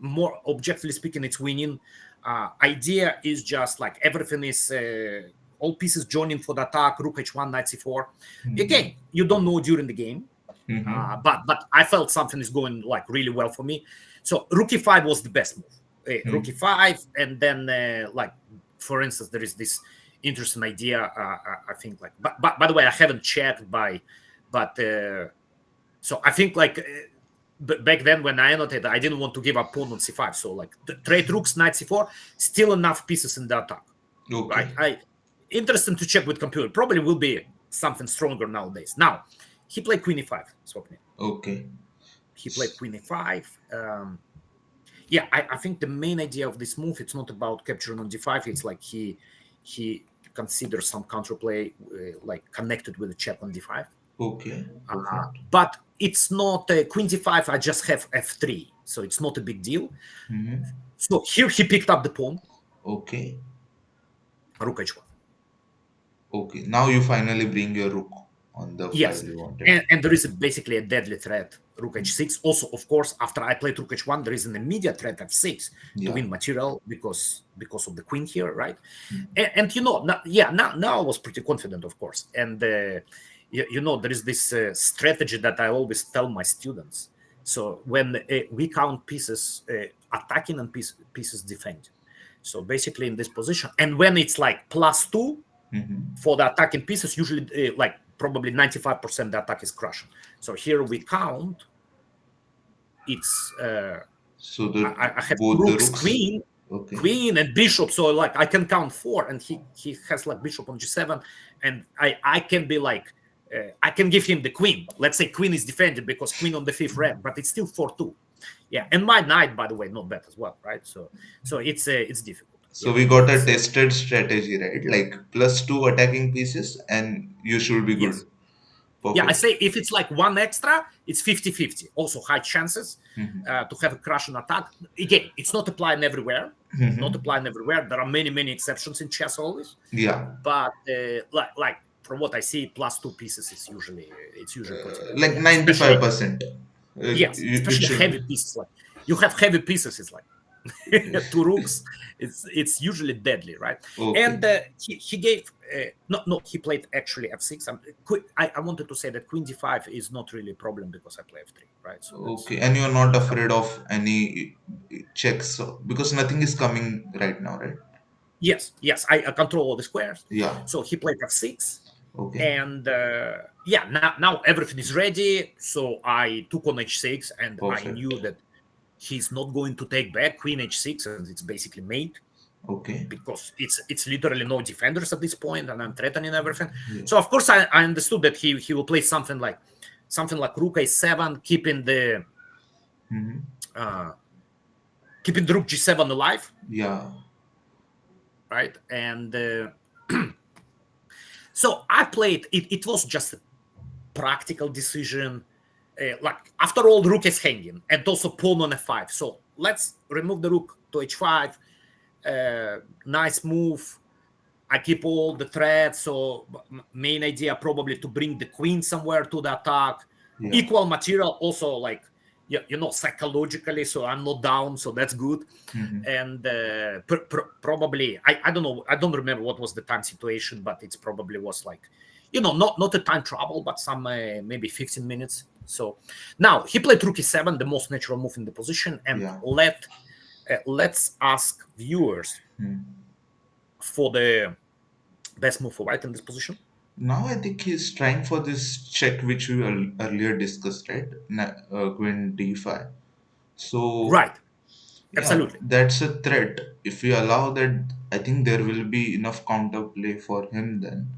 more objectively speaking, it's winning. Idea is just like everything is all pieces joining for the attack. Rook h1, knight c4. Mm-hmm. Again, you don't know during the game, Mm-hmm. but I felt something is going like really well for me. So rook e5 was the best move. Rook Mm-hmm. e5, and then like for instance, there is this interesting idea. I think like, but by the way, I haven't checked but so I think like. Back then when I annotated, I didn't want to give up pawn on c5. So like trade rooks, knight c4, still enough pieces in the attack, right? Okay. Interesting to check with computer. Probably will be something stronger nowadays. Now, he played queen e5. Swapnil. Okay. He played queen e5. Yeah, I think the main idea of this move, it's not about capturing on d5. It's like he considers some counterplay like connected with the check on d5. Okay. Perfect. But it's not queen d5. I just have f3, so it's not a big deal. Mm-hmm. So here he picked up the pawn, Okay. rook h1. Okay. Now you finally bring your rook on the file Yes, you wanted. and there is basically a deadly threat, rook h6. Also, of course, after I played rook h1, there is an immediate threat f6 to Yeah. win material because of the queen here, right? And now I was pretty confident, of course. And there is this strategy that I always tell my students. So when we count pieces attacking and pieces defending. So basically in this position, and when it's like +2 Mm-hmm. for the attacking pieces, usually like probably 95% the attack is crushed. So here we count. It's So the I have both the rooks, rooks. queen, Okay. queen, and bishop. So like I can count 4, and he has like bishop on g7, and I can be like I can give him the queen. Let's say queen is defended because queen on the 5th rank, but it's still 4-2. Yeah, and my knight, by the way, not bad as well, right? So it's difficult. So Yeah, we got a it's tested strategy, right? Like +2 attacking pieces, and you should be yes. good. Yeah, I Perfect. say if it's like 1 extra, it's 50-50. Also high chances to have a crushing attack. Again, it's not applying everywhere. Not applying everywhere. There are many exceptions in chess always. Yeah. But like from what I see, +2 pieces is usually pretty good. Like Yeah, especially 95%. yes, It especially should be. heavy pieces. Like you have heavy pieces, it's like 2 rooks. It's usually deadly, right? Okay. And he gave no he played actually f6. I wanted to say that queen d5 is not really a problem because I play f3, right? So that's Okay. And you're not it's afraid of any checks because nothing is coming right now, right? yes. I control all the squares. Yeah. So he played f6, Okay. and yeah, now everything is ready. So I took on h6, and I Perfect. knew that he's not going to take back queen h6, and it's basically mate Okay. because it's literally no defenders at this point, and I'm threatening everything. Yeah. So of course I understood that he will play something like rook a7, Mm-hmm. uh, keeping the rook g7 alive, Yeah. right? And so I played it. It was just a practical decision. Like after all, the rook is hanging, and also pawn on f5. So let's remove the rook to h5. Nice move. I keep all the threats. So main idea probably to bring the queen somewhere to the attack. Yeah. Equal material also like psychologically. So I'm not down. So that's good. Mm-hmm. And probably I don't know. I don't remember what was the time situation, but it probably was like not a time trouble, but some maybe 15 minutes. So now he played rook e7, the most natural move in the position, and Yeah. let's ask viewers for the best move for white in this position. Now I think he's trying for this check which we earlier discussed, right? Queen d5. So Right, yeah, absolutely. that's a threat. If we allow that, I think there will be enough counterplay for him then.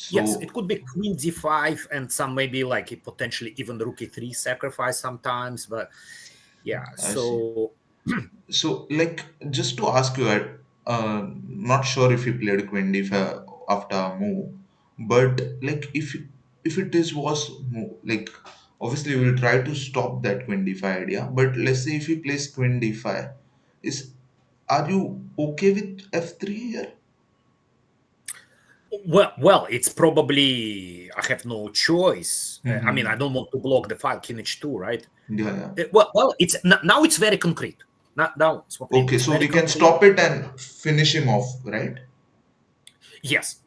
Yes, So it could be queen d5 and some maybe like potentially even rook e3 sacrifice sometimes, but yeah. I see. So So like just to ask you, not sure if he played queen d5 after a move, but like if it is was like obviously we'll try to stop that queen d5 idea. But let's say if he plays queen d5, is are you okay with f3 here? well, it's probably I have no choice. I mean, I Mm-hmm. don't want to block the file king h2, right? Yeah, yeah. Well, it's now it's very concrete. Now Okay, it's so very we can concrete. stop it and finish him off, right? Yes.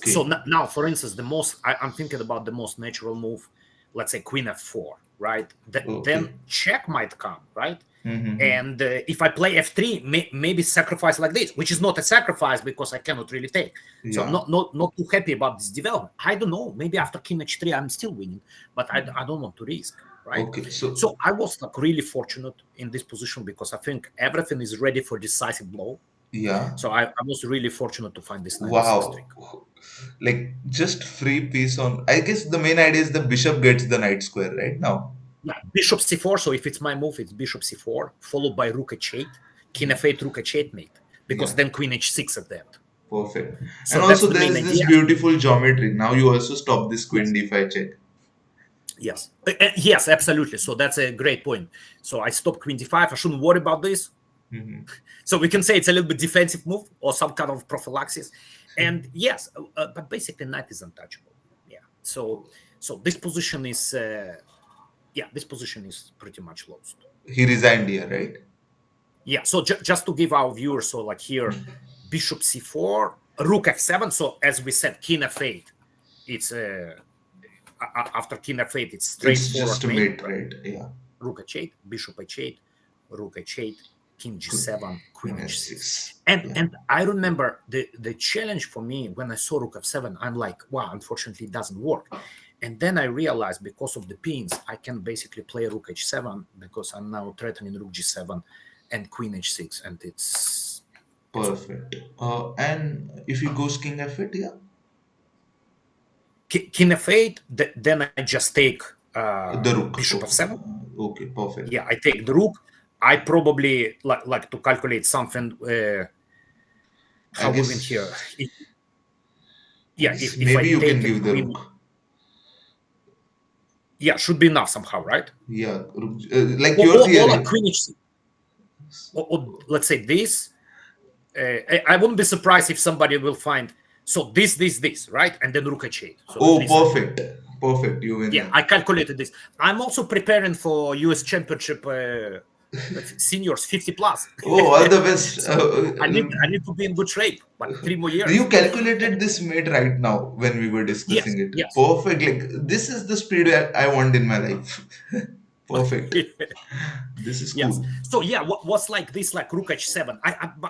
So Okay. now, for instance, I'm thinking about the most natural move. Let's say queen f4, right? Then Okay. check might come, right? Mm-hmm. And if I play f3, maybe sacrifice like this, which is not a sacrifice because I cannot really take. So I'm Yeah. not too happy about this development. I don't know. Maybe after king h3, I'm still winning, but I don't want to risk, right? Okay. So So I was like really fortunate in this position because I think everything is ready for decisive blow. yeah. So I was really fortunate to find this knight d6 Wow. trick. Like just free piece on. I guess the main idea is the bishop gets the knight square right now. Yeah, bishop c4. So if it's my move, it's bishop c4 followed by rook h8, king Yeah. f8, rook h8 mate, because Yeah. then queen h6 at the end. Perfect. And So that's also the there main is this idea. beautiful geometry. Now you also stop this queen Yes, d5 check. yes, absolutely. So that's a great point. So I stop queen d5. I shouldn't worry about this. Mm-hmm. So we can say it's a little bit defensive move or some kind of prophylaxis. And yes, but basically knight is untouchable. Yeah. So this position is this position is pretty much lost. He resigned here, right? Yeah. So just to give our viewers, so like here, bishop c4, rook f7. So as we said, king f8. It's after king f8, it's It's straightforward just a mate. mate, right? Yeah. Rook h8, bishop h8, rook h8, king g7, queen h6. Yeah. And I remember the challenge for me when I saw rook f7, I'm like, wow, unfortunately it doesn't work. And then I realized because of the pins, I can basically play rook h7 because I'm now threatening rook g7 and queen h6, and it's Perfect. And if he goes king f8, yeah? king f8. Then I just take The rook. bishop f7. Okay, perfect. Yeah, I take the rook. I probably like to calculate something. I How we win guess, here? I Yeah, guess if I maybe you can take and give the queen, rook. yeah, should be enough somehow, right? Yeah, rook, like Or, your or like theory. queen h6, or let's say this. I wouldn't be surprised if somebody will find so this, right, and then rook h8. So at Oh, least perfect. Perfect. You win yeah, then. I calculated this. I'm also preparing for US Championship seniors 50 plus. Oh, all the best. So I need to be in good shape, but 3 more years. You calculated this mate right now when we were Yes, discussing it. yes. Perfect. Like this is the speed I want in my life. Perfect. This is Yes. cool. So yeah, what's like this, like rook h7.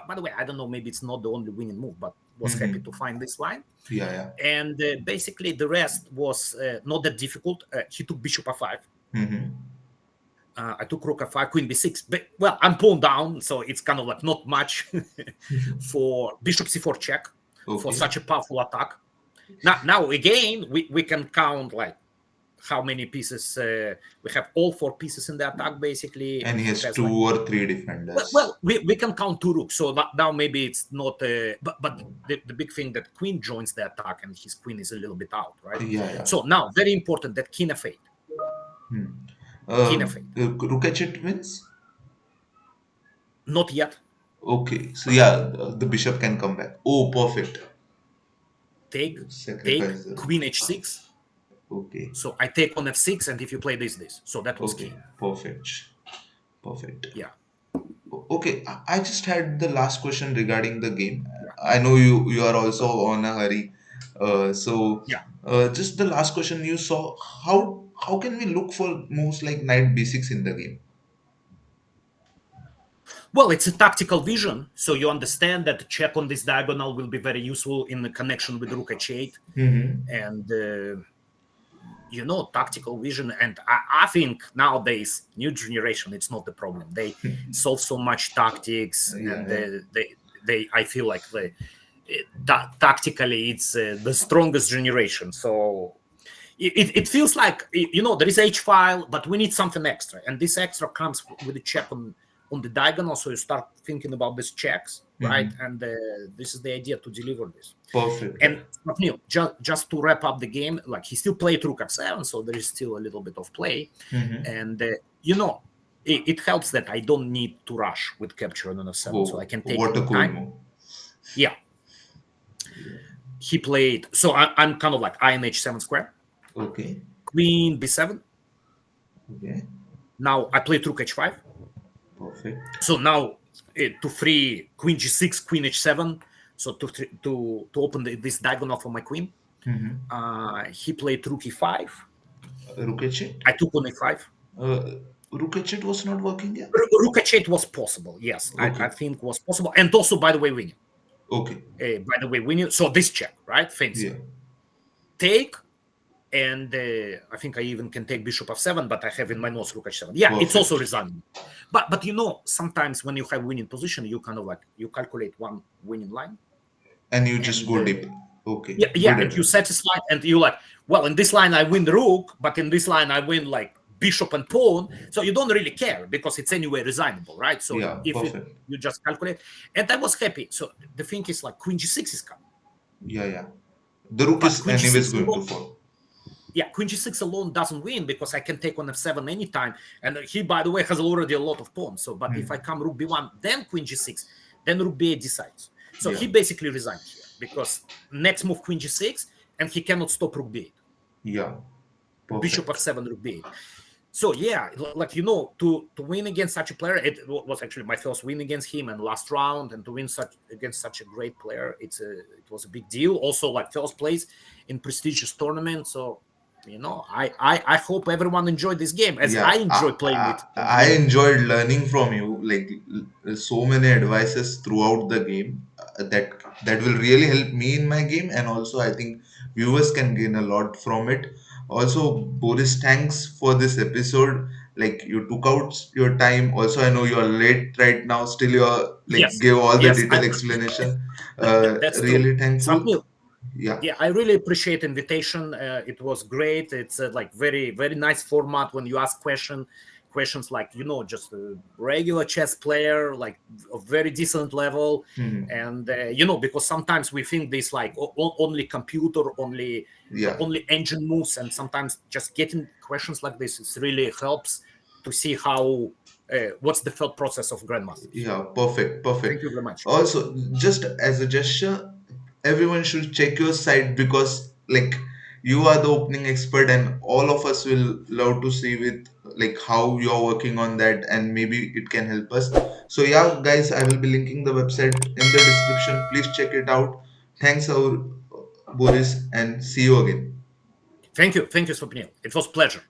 By the way, I don't know, maybe it's not the only winning move, but was happy to find this line. Yeah, yeah. And basically the rest was not that difficult. He took bishop f5. I took rook f5, queen b6. But well, I'm pawn down, so it's kind of like not much for bishop c4 check for Okay. such a powerful attack. Now again, we can count like how many pieces we have. All 4 pieces in the attack basically, And and he he has has two like or three defenders. well we can count 2 rooks. So now maybe it's not. But the big thing that queen joins the attack and his queen is a little bit out, right? Yeah, yeah. So now very important that king f8, king f8. Rook h8 wins? Not yet. Okay. So yeah, the bishop can come back. Oh, perfect. Take Sacrifice the queen rook. h6. Okay. So I take on f6, and if you play this, so that was Okay. key. Perfect. Perfect. Yeah, Okay, I just had the last question regarding the game. yeah, I know you are also on a hurry. So yeah. just the last question you saw, how can we look for moves like knight b6 in the game? Well, it's a tactical vision, so you understand that the check on this diagonal will be very useful in the connection with rook h8, and tactical vision. And I think nowadays, new generation, it's not the problem. They solve so much tactics, Yeah, and yeah. they I feel like tactically it's the strongest generation. So it feels like there is h file, but we need something extra, and this extra comes with a check on the diagonal. So you start thinking about these checks, right? And this is the idea to deliver this. Perfect. And Neil, just to wrap up the game, like he still played rook f7, so there is still a little bit of play, and it helps that I don't need to rush with capture on f7, so I Oh, can take what a my cool time. move. Yeah, he played. So I'm kind of like iron h7 square, Okay. queen b7. Okay. Now I played rook h5. Perfect. So now to free queen g6, queen h7. So to open this diagonal for my queen, he played rook e5. Rook h8. I took on e5. Rook h8 was not working yet. Rook h8 was possible. Yes, I Okay. think was possible, and also by the way winning. Okay. Winning. So this check, right? Fancy Yeah. take, and I think I even can take bishop f7, but I have in my notes rook h7. Yeah, it's also Perfect. resigning. But sometimes when you have winning position, you kind of like you calculate one winning line, And you just and go deep. Okay. yeah, Good and you advice. satisfy, and you like, well, in this line I win the rook, but in this line I win like bishop and pawn, so you don't really care because it's anyway resignable, right? So Yeah. if Perfect. you just calculate, and I was happy. So the thing is like queen g6 is coming, Yeah. Yeah. The rook but is queen anyways g6 going to alone, fall. yeah, queen g6 alone doesn't win because I can take on f7 anytime, and he, by the way, has already a lot of pawns. So, but if I come rook b1, then queen g6, then rook b8 decides. So Yeah. he basically resigned here because next move queen g6, and he cannot stop rook b8. Yeah. Bishop Perfect. f7, rook b8. So yeah, like to win against such a player, it was actually my first win against him and last round, and to win against such a great player, it was a big deal. Also, like first place in prestigious tournament. So I hope everyone enjoyed this game as I Yeah, enjoy playing it at the I end. enjoyed learning from you, like so many advices throughout the game that will really help me in my game, and also I think viewers can gain a lot from it. Also, Boris, thanks for this episode. Like you took out your time. Also, I know you are late right now. Still, you are like Yes, gave all the yes, detailed explanation. that's true. Really thankful. Samir, Yeah. yeah, I really appreciate invitation. It was great. It's like very nice format when you ask questions like just a regular chess player, like a very decent level. Hmm. And because sometimes we think this like only computer, Yeah. only engine moves, and sometimes just getting questions like this it really helps to see how what's the thought process of grandmasters. Yeah, perfect, perfect. Thank you very much. Also, just as a gesture, everyone should check your site, because like you are the opening expert, and all of us will love to see with like how you're working on that, and maybe it can help us. So yeah, guys, I will be linking the website in the description. Please check it out. Thanks, our Boris, and see you again. Thank you, Swapnil. It was pleasure.